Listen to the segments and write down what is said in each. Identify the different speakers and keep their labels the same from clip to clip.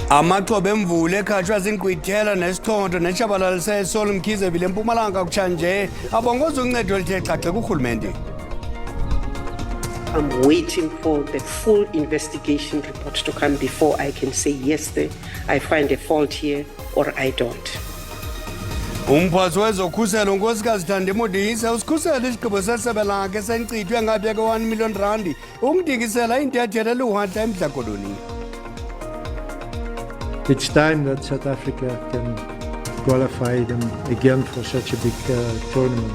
Speaker 1: Amaxhobe emvula ekhatshwa zinkqwithela nesithonto netshabalalise eSol Mkhize Mpumalanga kutshanje abongoza uncedo oluthe xaxe kurhulumente.
Speaker 2: I'm waiting for the full investigation report to come before I can say yes, I find a fault here or I don't.
Speaker 1: Umphathi wezokhuselo unkosikazi Thandimodise usikhusela isigqibo sesebe lakhe esenkcithwe ngaphaya ke-R1 million ukundingisela intethelelo eluhantla eMdlakoloni.
Speaker 3: It's time that South Africa can qualify them again for such a big tournament.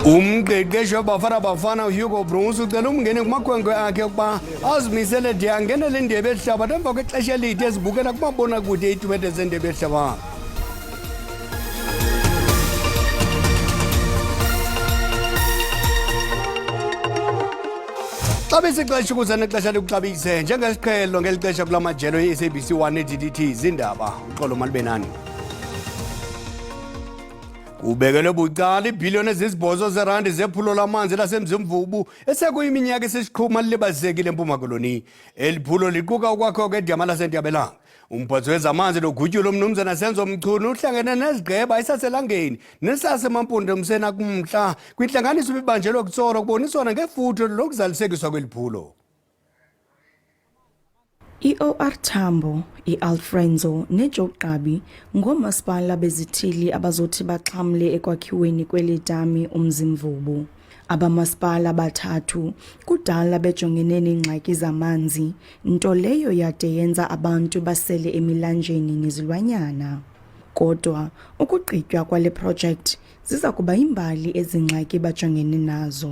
Speaker 1: Umqeqeshi wabafana uHugo Bruns ucela umngeni kumakhwenkwe akhe ukuba azimisele de angenele indebe yehlabathi emva kwexesha elide ezibukela kumabonakude itumente zendebe yehlabathi. SABC xesha ukuza nexesha lokuxabise njengesiqhelo ngeli xesha kula majelo ye-SABC 1 ne-DDT Iindaba uxolo malibenani. Kubekelwe bucala iibhiliyoni ezisibhozo zeerandi zephulo lamanzi lasemzimvubu esekuyiminyaka esisiqhuma lilibazekile eMpuma Koloni. Eli phulo liquka ukwakhiwa kwedama laseNtabelanga. Umphathi wezamanzi logutyulo umnumzana Senzo Mchunu uhlangene nezigqeba esaselangeni nesasemampunde umsena kumhla kwintlanganiso ibibanjelwe kutsolo kuboniswana ngefuthe lokuzalisekiswa kweli phulo.
Speaker 4: I-OR Tambo, i-Alfrenzo neJoqabi ngomasipala bezithili abazothi baxhamle ekwakhiweni kweli dami umzimvubu. Abamasipala abathathu kudala bejongene neengxaki zamanzi, nto leyo yade yenza abantu basele emilanjeni nezilwanyana. Kodwa ukugqitywa kwale project ziza kuba imbali ezingxaki bajongene nazo.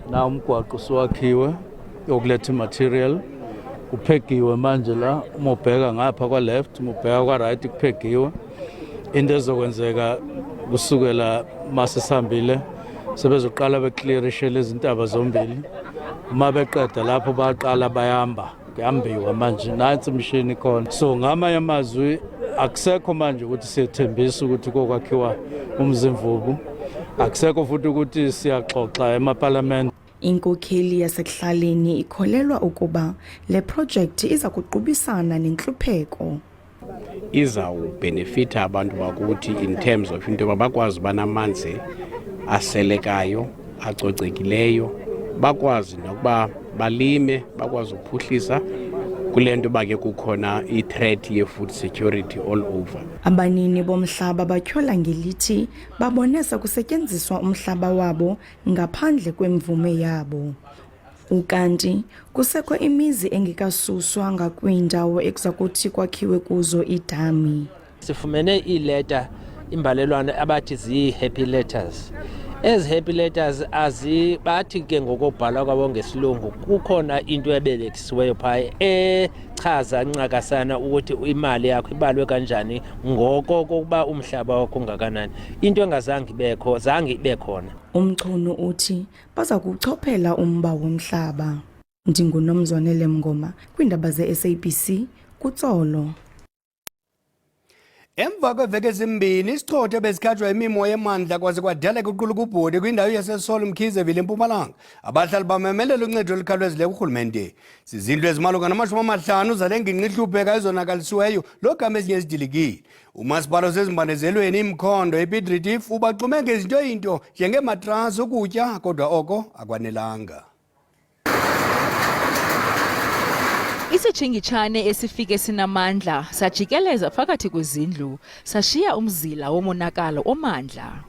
Speaker 5: Na umgwaqo siwakhiwe yokuletha material kuphekiwe manje la umobheka ngapha kwa left umobheka kwa right kuphekiwe. Into ezokwenzeka kusukela masisihambile sebezoqala beclearishe lezi ntaba zombili. Uma beqeda lapho baqala bayamba kuhambiwa manje nansi imishini khona. So ngamanye amazwi akusekho manje ukuthi siyethembisa ukuthi kokwakhiwa umzimvubu. Akusekho futhi ukuthi siyaxoxa emaparliament.
Speaker 4: Inkokheli yasekuhlaleni ikholelwa ukuba le project iza kuqubisana nenhlupheko.
Speaker 6: Izawubenefita abantu bakuthi in terms of into bakwazi banamanzi aselekayo acocekileyo, bakwazi nokuba balime, bakwazi ukuphuhlisa kulento bake kukhona i-threat ye-food security all over.
Speaker 4: Abanini bomhlaba batyhola ngelithi babonesa kusetyenziswa umhlaba wabo ngaphandle kwemvume yabo. Ukanti kusekho imizi engekasuswa ngakwiindawo ekuzakuthi kwakhiwe kuzo idami.
Speaker 7: Sifumene ileta imbalelwano abathi zi-happy letters. Ezi happy letters bathi ke ngokubhala kwabo ngesilungu kukhona into ebelekisiweyo phaa echaza ncakasana ukuthi imali yakho ibalwe kanjani ngoko kokuba umhlaba wakho ungakanani. Into engazange ibe khona.
Speaker 4: Umchunu uthi baza kuchophela umba womhlaba. NdinguNomzwanele Mngoma kwiindaba ze-SABC kutsolo.
Speaker 1: Emva kweveki ezimbini isithotho bezikhatshwa imimoya emandla kwaze kwadaleka uqulu kubhodi kwindawo yaseSol Mkhize Mpumalanga. Abahlali bamemelela uncedo olukhawulezileyo kurhulumente. Zizindlu ezimalunga na-50 zale ngingqi ihlupheka ezonakalisiweyo logama ezinye ezidilikile. Umasipala osezimbandezelweni iMkhondo ePiet Retief ubaxume ngezinto into njengematrasi ukutya kodwa oko akwanelanga.
Speaker 8: Isitshingitshane esifike sinamandla sajikeleza phakathi kwezindlu sashiya umzila womonakalo omandla.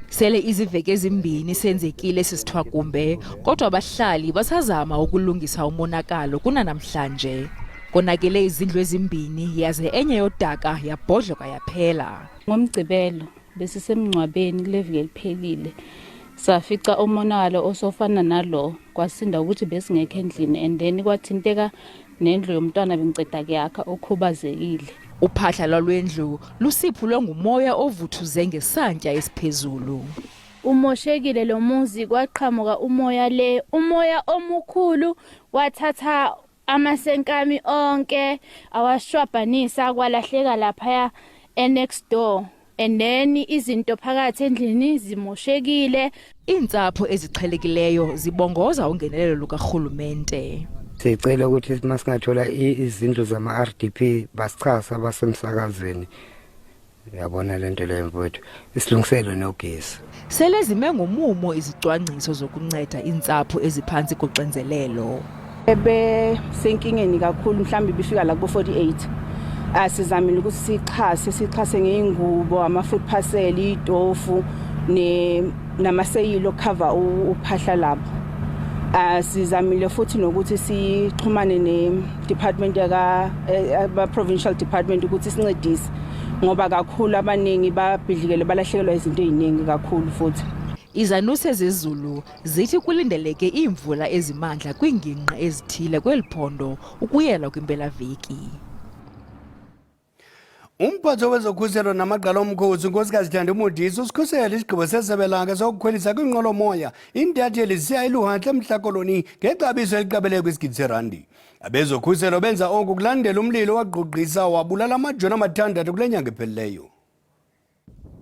Speaker 8: Sele iziveki ezimbini senzekile sisithwakumbe kodwa abahlali basazama ukulungisa umonakalo kunanamhlanje. Konakele izindlu ezimbini yaze enye yodaka yabhodloka yaphela.
Speaker 9: Ngomgcibelo besisemngcwabeni kuleviki eliphelile safica umonakalo osofana nalo kwasinda ukuthi besingekho endlini and then kwathinteka nendlu yomntwana bengiceda kuyakha okhubazekile.
Speaker 8: Uphahla lwendlu lusiphulwe ngumoya ovuthuze ngesantya esiphezulu.
Speaker 10: Umoshekile lo muzi kwaqhamuka umoya omukhulu wathatha amasenkami onke awashwabanisa kwalahleka lapha next door. And then izinto phakathi endlini zimoshekile.
Speaker 8: Iintsapho eziqhelekileyo zibongoza ungenelelo lukarhulumente.
Speaker 11: Sicela ukuthi masingathola izindlu zama-RDP basichasa basemsakazweni. Yabona lento leyo mfowethu isilungiselo nogesi.
Speaker 8: Sele zime ngomumo izicwangciso zokunceda iintsapho eziphansi koxinzelelo.
Speaker 9: Senkingeni kakhulu mhlawumbe bifika la ku-48. Asizamile ukuthi sixhase ngeingubo, ama-food parcel, itofu namaseyilo cover uphahla lapho. Sizamile futhi nokuthi sixhumane ne-department provincial department ukuthi sincedise ngoba kakhulu abaningi babhidlikele balahlekelwa izinto eziningi kakhulu futhi.
Speaker 8: Izanuse zezulu zithi kulindeleke iimvula ezimandla kwingingqi ezithile kweliphondo ukuyela kwimpelaveki.
Speaker 1: Umphatho wezokhuselo namagqala omkhosi unkosikazi Thandi Modise usikhusela isigqibo sesebelanga sokukhwelisa kwinqwelomoya intatheli zisiya eluhantle emhlakoloni ngexabiso eliqabeleke kwisigidi serandi. Abezokhuselo benza oku kulandela umlilo wagqugqisa wabulala amajoni amathandathu kule nyanga ephelileyo.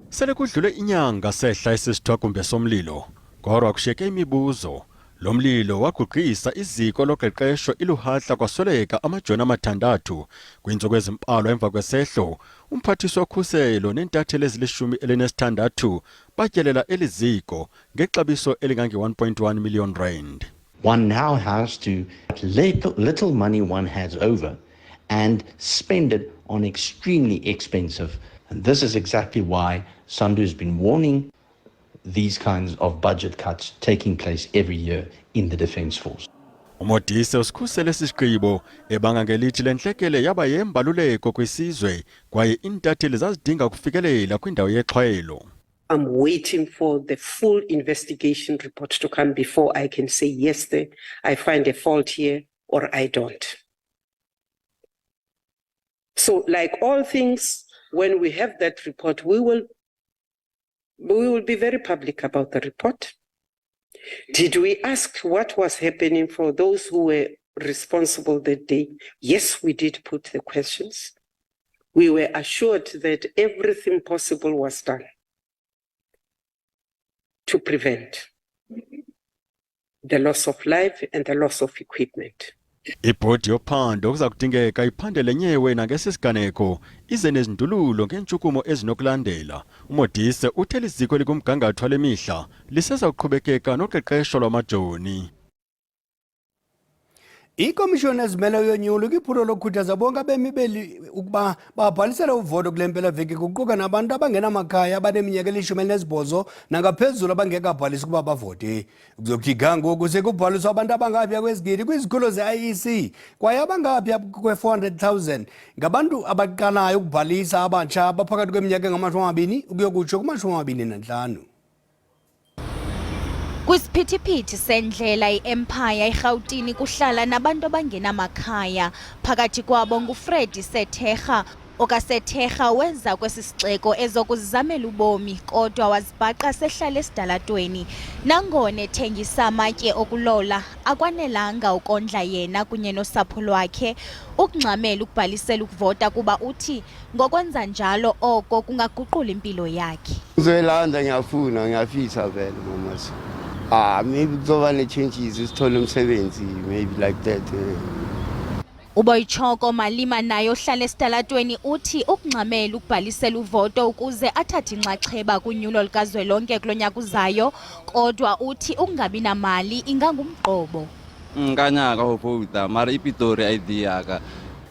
Speaker 12: Sele kudlule inyanga sehla esisithwakumbe somlilo kodwa kushiyeke imibuzo. Lo mlilo wagqugqisa iziko loqeqesho iluhahla kwasweleka amajoni amathandathu kwintsuku ezimpalo emva kwesehlo. Umphathiswa wokhuselo nentatheli ezili-16 batyelela eliziko ngexabiso elingange-1.1 million rand.
Speaker 13: One now has to little money one has over and spend it on extremely expensive. And this is exactly why Sandu has been warning these kinds of budget cuts taking place every year in the Defence Force.
Speaker 12: Umodise usikhusele isigqibo ebanga ngelithi lenhlekele yaba yembaluleko kwisizwe kwaye intatheli zazidinga ukufikelela kwindawo yexhwelo.
Speaker 2: I'm waiting for the full investigation report to come before I can say yes, I find a fault here or I don't. So like all things, when we have that report, we will be very public about the report. Did we ask what was happening for those who were responsible that day? Yes, we did put the questions. We were assured that everything possible was done to prevent the loss of life and the loss of equipment.
Speaker 12: Ibhodi yophando kuza kudingeka iphandele nyewe nangesisiganeko ize nezindululo ngentshukumo ezinokulandela. Umodise uthela iziko likumgangatho wale mihla liseza kuqhubekeka noqeqesho lwamajoni.
Speaker 1: Ikomishoni ezimeleyo yonyulo kwiphulo lokukhuthaza bonke abemi ukuba babhalisele uvoto kule mpelaveki kuquka nabantu abangenamakhaya abaneminyaka eli-18 nangaphezulu abangekabhalisi ukuba bavote. Kuzokuthi gangoku sekubhaliswa abantu abangaphaya kwezigidi kwizikhulo ze-IEC kwaye abangaphaya kwe-400,000 ngabantu abaqalayo ukubhalisa abatsha abaphakathi kweminyaka engama-20 ukuyokutsho kuma-25.
Speaker 14: Kwisiphithiphithi sendlela i-Empire eRhawutini kuhlala nabantu abangenamakhaya phakathi kwabo nguFredi Setheja. OkaSetheja wenza kwesi sixeko ezokuzamela ubomi kodwa wazibhaqa sehlala esidalatweni. Nangona ethengisa amatye okulola akwanelanga ukondla yena kunye nosapho lwakhe ukungxamela ukubhalisela ukuvota kuba uthi ngokwenza njalo oko kungaguqula impilo yakhe.
Speaker 15: Ngizolanda ngiyafuna ngiyafisa vele mama. Maybe kuzoba ne-changes isithole umsebenzi maybe like that.
Speaker 14: Uboyichoko Malima naye ohlala esidalatweni uthi ukungxamela ukubhalisela uvoto ukuze athathe inxaxheba kunyulo likazwelonke kulonyaka uzayo kodwa uthi ukungabi namali ingangumqobo.
Speaker 16: Nganyaka uvota mara iPitori ID yaka.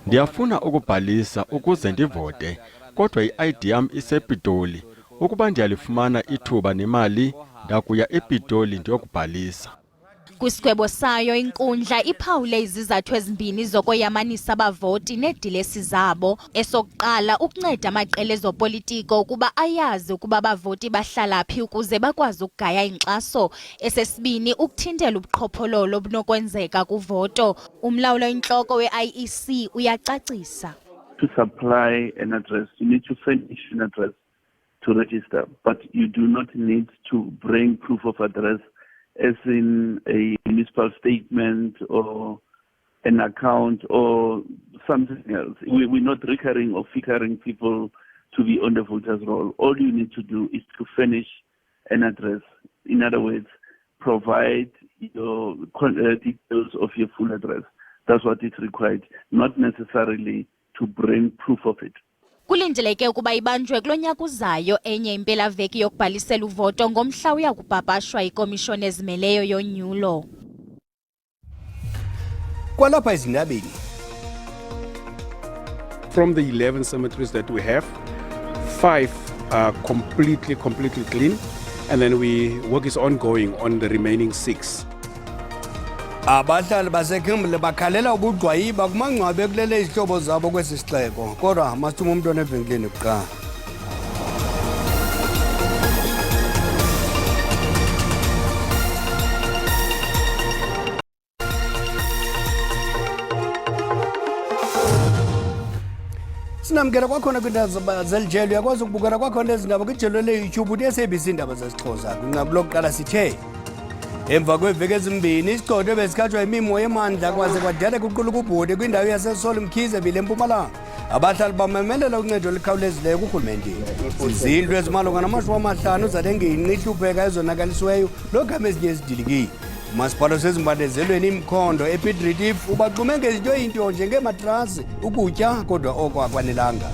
Speaker 12: Ndiyafuna ukubhalisa ukuze ndivote kodwa i-ID yam isePitoli. Ukuba ndiyalifumana ithuba nemali ndakuya ePitoli ndiyokubhalisa.
Speaker 14: Kwisigwebo sayo inkundla iphawule izizathu ezimbini zokoyamanisa abavoti needilesi zabo. Esokuqala ukunceda amaqela ezopolitiko ukuba ayazi ukuba abavoti bahlala phi ukuze bakwazi ukugaya inkxaso. Esesibini ukuthintela ubuqhophololo obunokwenzeka kuvoto. Umlawuli oyintloko we-IEC uyacacisa.
Speaker 17: To supply an address, you need to furnish an address to register, but you do not need to bring proof of address as in a municipal statement or an account or something else. We're not recurring or figuring people to be on the voters roll. All you need to do is to furnish an address. In other words, provide your details of your full address. That's what is required, not necessarily to bring proof of it.
Speaker 14: Kulindeleke ukuba ibanjwe kulo nyaka uzayo enye impelaveki yokubhalisela uvoto ngomhla uya kupapashwa ikomishoni ezimeleyo yonyulo.
Speaker 1: Kwalapha ezindabeni.
Speaker 6: From the 11 cemeteries that we have, 5 are completely clean, and then work is ongoing on the remaining 6.
Speaker 1: Abahlali baseKimberley bakhalela ubugqwayiba kumangcwabe kulele izihlobo zabo kwesi sixeko. Kodwa masithuma umuntu onevenkileni kuqala. Sinamkela kwakhona kwindaba zelijelo uyakwazi ukubukela kwakhona ezindaba kwijelo le-YouTube uthi SABC Iindaba zesiXhosa. Kwinqaku lokuqala sithe emva kweveki ezimbini isichotho besikhatshwa imimo yemandla kwaze kwadaleka uquluka ubhuti kwindawo yaseSol Mkhize eMpumalanga. Abahlali bamemelela uncedo olukhawulezileyo kurhulumente. Izindlu ezimalunga nama-50 zadengingqi ihlupheka ezonakalisiweyo logama ezinye ezidilikiyo. Umasipala osezimbandezelweni imkhondo ePiet Retief ubaxume ngezinto eyinto njengematrasi ukutya kodwa oko akwanelanga.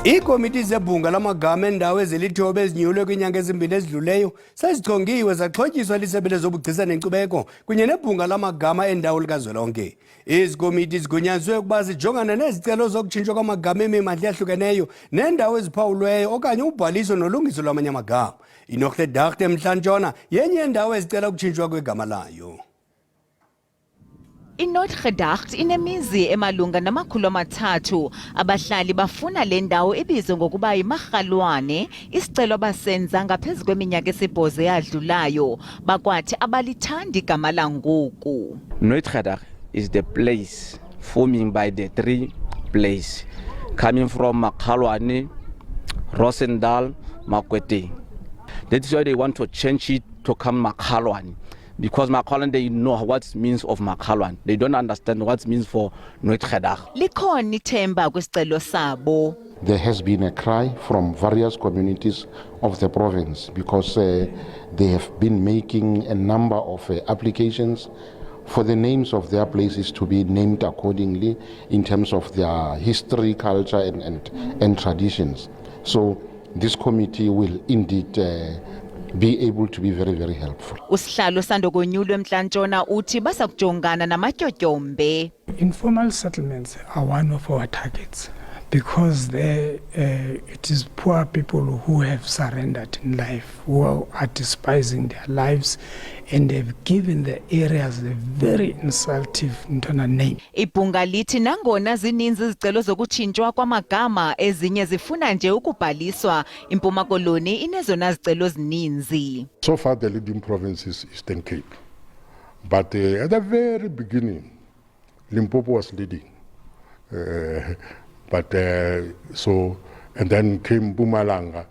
Speaker 1: Iikomiti zebhunga lamagama endawo ezilithoba ezinyulwe kwiinyanga ezimbini ezidluleyo sezichongiwe zaxhotyiswa lisebe lezobugcisa nenkcubeko kunye nebhunga lamagama endawo likazwelonke. Ezi komiti zigunyazwe ukuba zijongane nezicelo zokutshintshwa kwamagama emimandla ehlukeneyo nendawo eziphawulweyo okanye ubhaliso nolungiso lwamanye amagama. iNorhledacht eMntla-Ntshona yenye yendawo ezicela ukutshintshwa kwegama layo.
Speaker 8: iNorhledacht inemizi emalunga nama-300. Abahlali bafuna le ndawo ibizwe ngokuba yiMarhalwane, isicelo abasenza ngaphezu kweminyaka esi-8 eyadlulayo. Bakwathi abalithandi igama langoku.
Speaker 18: Norhledacht is the place forming by the 3 places coming from Makhalwane, Rosendal, Makwete. That is why they want to change it to come Makhalwane. Because Makhalwane, they know what it means of Makhalwane. They don't understand what it means for Norhledacht.
Speaker 8: Likhona ithemba kwisicelo sabo.
Speaker 19: There has been a cry from various communities of the province because they have been making a number of applications for the names of their places to be named accordingly in terms of their history, culture and traditions. So this committee will indeed be able to be very, very helpful.
Speaker 8: Usihlalo sandokonyulwa eMntla-Ntshona uthi basa kujongana namatyotyombe.
Speaker 20: Informal settlements are one of our targets because it is poor people who have surrendered in life, who are despising their lives, and they've given the areas a very insultive name.
Speaker 8: Ibhunga lithi nangona zininzi izicelo zokutshintshwa kwamagama, ezinye zifuna nje ukubhaliswa. Impuma Koloni inezona zicelo zininzi.
Speaker 21: So far the leading province is Eastern Cape, but at the very beginning Limpopo was leading. And then came Mpumalanga,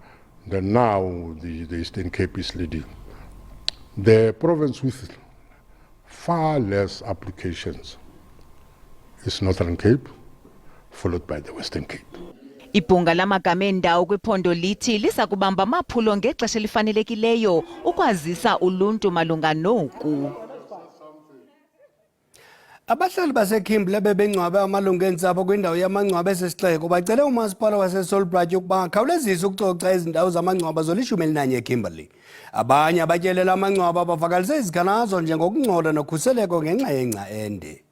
Speaker 21: then now the Eastern Cape is leading. The province with far less applications is Northern Cape, followed by the Western Cape.
Speaker 8: Ibhunga lamagama endawo kwiphondo lithi lisa kubamba amaphulo ngexesha elifanelekileyo ukwazisa uluntu malunga noku.
Speaker 1: Abahlali baseKimberley bebengcwabe amalungu entsapho kwindawo yamangcwaba esesixeko bacele umasipala waseSolbridge ukuba akhawulezise ukucoca izindawo zamangcwaba zoli-11 eKimberley. Abanye abatyelela amangcwaba bavakalise izikhalazo njengokungcola nokhuseleko ngenxa yengca ende.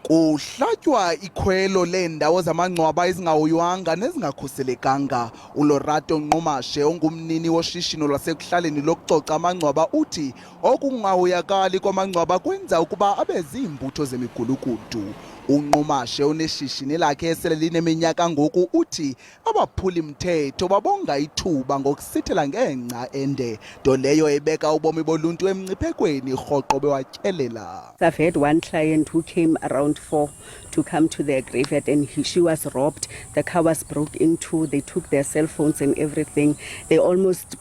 Speaker 22: Kuhlatywa ikhwelo leendawo zamangcwaba ezingahoywanga nezingakhuselekanga. uLorato Nqumashe ongumnini woshishino lwasekuhlaleni lokucoca amangcwaba uthi okungahoyakali kwamangcwaba kwenza ukuba abe ziimbutho zemigulukudu. uNqumashe oneshishini lakhe esele lineminyaka ngoku uthi abaphuli mthetho babonga ithuba ngokusithela ngengca ende, nto leyo ebeka ubomi boluntu emngciphekweni rhoqo bewatyelela.
Speaker 23: I've had one client who came around 4 to come to their graveyard and she was robbed. The car was broke into, they took their cell phones and everything. They almost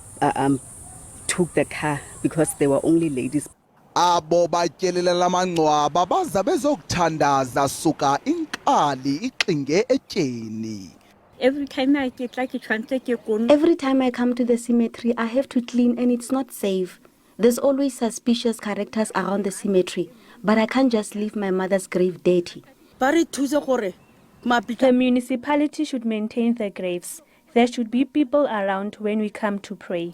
Speaker 23: took the car because they were only ladies.
Speaker 22: Abo batyelela lamangcwaba baza bezokuthandaza suka inkali ixinge etyeni.
Speaker 24: Every time I come to the cemetery, I have to clean and it's not safe.
Speaker 3: There's always suspicious characters around the cemetery, but I can't just leave my mother's grave dirty.
Speaker 5: The municipality should maintain their graves. There should be people around when we come to pray.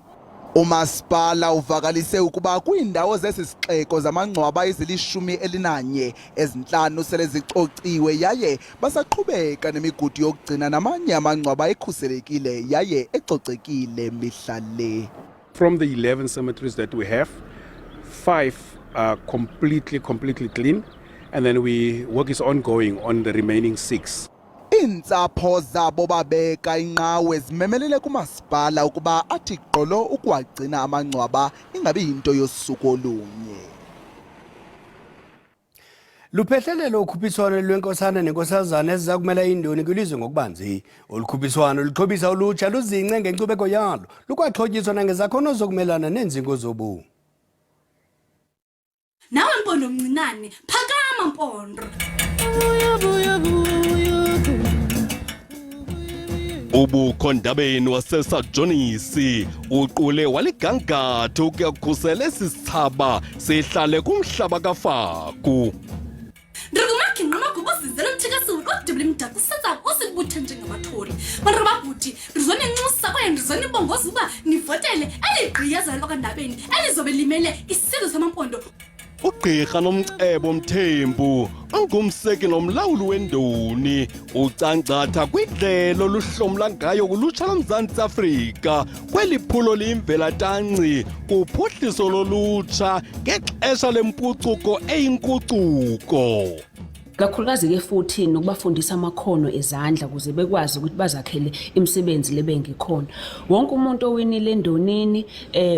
Speaker 22: Umasipala uvakalise ukuba kwiindawo zesixeko zamangcwaba ezili-11 ezintlanu sele zicociwe yaye basaqhubeka nemigudu yokugcina namanye amangcwaba ekhuselekile yaye ecocekile mihla le.
Speaker 6: From the 11 cemeteries that we have, 5 are completely clean, and then work is ongoing on the remaining 6.
Speaker 22: Iintsapho zabo babeka inqawe zimemelele kumasipala ukuba athi gqolo ukuwagcina amangcwaba ingabi yinto yosuku olunye.
Speaker 1: Luphehlelelo ukhuphiswano lwenkosana nenkosazana eziza kumela indoni kwilizwe ngokubanzi. Olukhuphiswano luxhobisa ulutsha luzince ngenkcubeko yalo, lukwaxhotyiswa nangezakhono zokumelana neenzingo zobu.
Speaker 7: Nawe mpondo mncinane, phakama mpondo.
Speaker 24: Ubukhondabeni wasesajonisi uqule waligangatho ukuyakhusela esi sithaba sihlale kumhlaba kafaku.
Speaker 7: Ndikumakhi nqamagubo sizele umthikasiwe kodubula imdaka usenza usibuthe njengamatholi. Bantu babhuti, ndizone nxusa kwaye ndizone ibongoza uba nivotele eligqiyaza lokandabeni elizobe limele isizwe samampondo.
Speaker 24: Ugqirha Nomcebo Mthembu ongumseki nomlawuli wendoni ucangcatha kwidlelo luhlomla ngayo kulutsha lomzantsi Afrika kweliphulo liyimvelatanci kuphuhliso lolutsha ngexesha lempucuko eyinkucuko.
Speaker 25: Kakhulukazi ke futhi nokubafundisa amakhono ezandla ukuze bekwazi ukuthi bazakhele imisebenzi lebengikhona. Wonke umuntu owinile endonini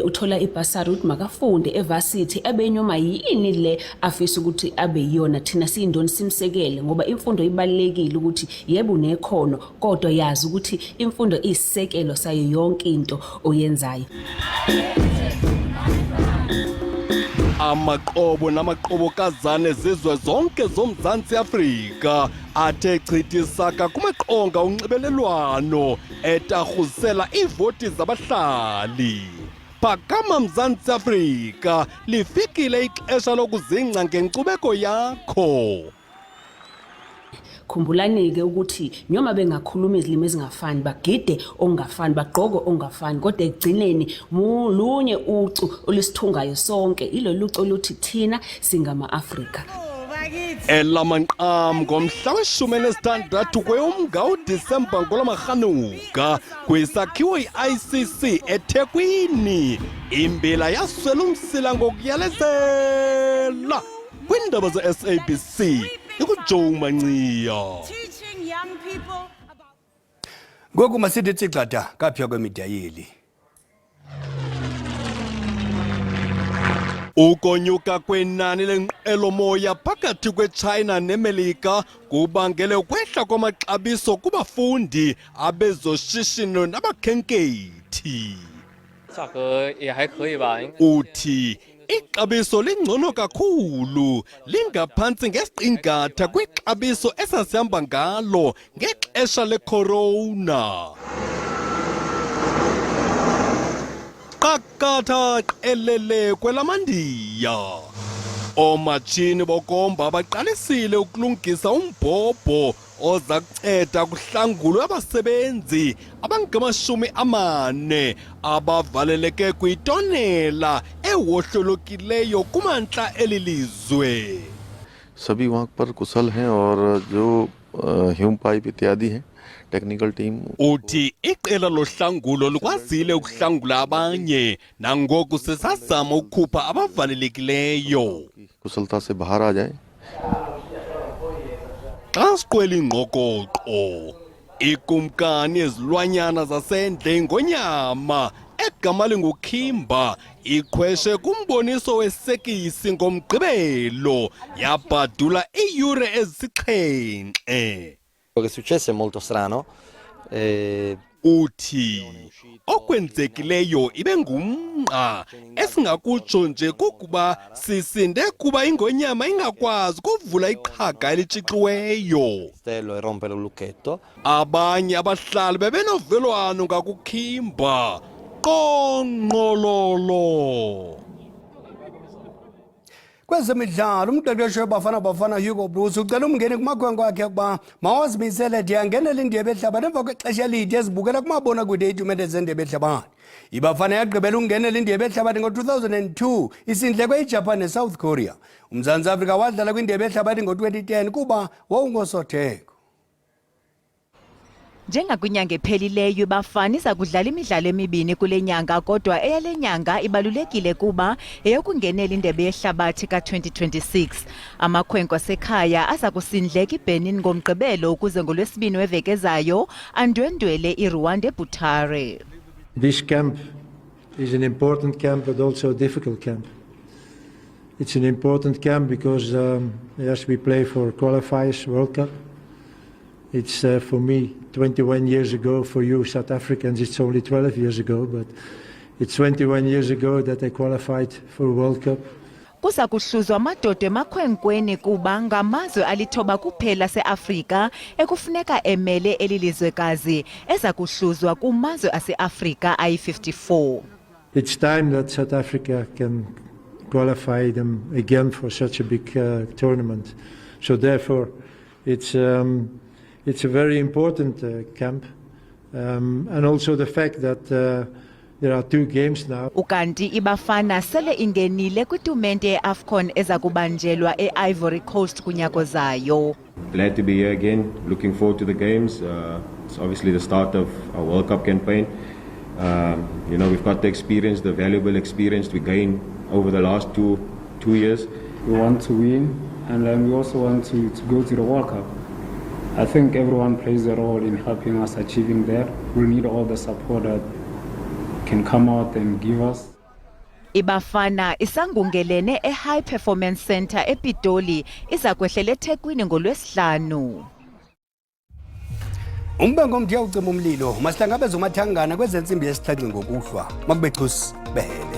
Speaker 25: uthola ibhasari ukuthi makafunde evarsity abenyoma yini le afisa ukuthi abe yiyona thina siyindoni simsekele ngoba imfundo ibalekile ukuthi yebo unekhono kodwa yazi ukuthi imfundo isisekelo sayo yonke into oyenzayo.
Speaker 24: Amaqobo namaqobokazane zizwe zonke zomzantsi Afrika athe chithisaka kumaqonga onxibelelwano etarhusela iivoti zabahlali. Phakama Mzantsi Afrika, lifikile ixesha lokuzingca ngenkcubeko yakho.
Speaker 25: Khumbulani-ke ukuthi noma bengakhuluma izilimi ezingafani bagide ongafani bagqoko ongafani kodwa ekugcineni mulunye ucu olisithungayo sonke ilo lucu oluthi thina singama-Afrika.
Speaker 24: Elamanqam ngomhla we-16 kweyoMnga uDisemba ngolamaRhanuka kwisakhiwo i-ICC eThekwini, imbila yaswela umsila ngokuyalezela kwiindaba ze-SABC. Ikujoe Mancia.
Speaker 1: Ngoku masithi tsigxada kaphiwa kwemida yeli.
Speaker 24: Ukonyuka kwenani lenqwelomoya phakathi kweChina neMelika kubangele ukwehla kwamaxabiso kubafundi, abezoshishino nabakhenkethi. Uthi ixabiso lingcono kakhulu, lingaphantsi ngesiqingatha kwixabiso esasihamba ngalo ngexesha lecorona. Qakatha qelele kwelamandiya. Oomatshini bokomba baqalisile ukulungisa umbhobho oza kunceda kuhlangulwe abasebenzi abangama-40 abavaleleke kwitonela ewohlolokileyo kumantla eli lizwe.
Speaker 26: सभी वहाँ पर कुशल हैं और जो Hume pipe इत्यादि हैं technical team.
Speaker 24: Uthi iqela lohlangulo lukwazile ukuhlangula abanye nangoku sisazama ukukhupha abavalelekileyo.
Speaker 26: कुशलता से बाहर आ जाए.
Speaker 24: Xa siqwela ingqokoqo, ikumkani ezilwanyana zasendle ngonyama egama linguKhimba iqhweshe kumboniso wesekisi ngomgqibelo yabhadula iiyure ezisixhenxe.
Speaker 27: Quello che è successo è molto strano.
Speaker 24: Uthi okwenzekileyo ibe ngumnqa esingakutsho nje kukuba sisinde kuba ingonyama ingakwazi kuvula iqhaga elitshixiweyo. Abanye abahlali bebenovelwano ngakuKhimba qonqololo.
Speaker 1: Kwezemidlalo umqeqeshi weBafana Hugo Bruce ucela umngeni kumakhwenkwe akhe ukuba mawazimisele de angenele indebe ehlabathi emva kwexesha elide ezibukela kumabonakude itumente zendebe ehlabathi. iBafana yagqibela ukungenela indebe ehlabathi ngo-2002 isindlekwe iJapan neSouth Korea. UMzantsi Afrika wadlala kwindebe ehlabathi ngo-2010 kuba wawungosotheko.
Speaker 8: Njengakwinyanga ephelileyo iBafana iza kudlala imidlalo emibini kule nyanga, kodwa eyale nyanga ibalulekile kuba eyokungenela indebe yehlabathi ka-2026. Amakhwenkwe asekhaya aza kusindleka iBenin ngomgqibelo ukuze ngolwesibini weveki ezayo andwendwele iRwanda eButare.
Speaker 2: This camp is an important camp, but also a difficult camp. It's an important camp because yes, we play for qualifiers World Cup. It's for me 21 years ago. For you South Africans, it's only 12 years ago, but it's 21 years ago that I qualified for World Cup.
Speaker 8: Kuza kuhluzwa amadoda emakhwenkweni kuba ngamazwe alithoba kuphela seAfrika ekufuneka emele elilizwekazi eza kuhluzwa kumazwe aseAfrika ayi-54.
Speaker 2: It's time that South Africa can qualify them again for such a big tournament. So therefore, it's a very important camp, and also the fact that there are 2 games now.
Speaker 8: Ukanti iBafana sele ingenile kwitumente yeAFCON eza kubanjelwa eIvory Coast kunyako zayo.
Speaker 4: Glad to be here again. Looking forward to the games. It's obviously the start of our World Cup campaign. You know, we've got the experience, the valuable experience we gained over the last two years.
Speaker 9: We want to win, and then we also want to go to the World Cup. I think everyone plays a role in helping us achieving that. We need all the support that can come out and give us.
Speaker 8: iBafana isangungelene eHigh Performance Center ePitoli iza kwehlela eThekwini ngolwesihlanu.
Speaker 1: Umbengo mthiya ucima umlilo masihlangabeza umathangana kwezensimbi yesixhenxe ngokuhlwa makube chusi behela.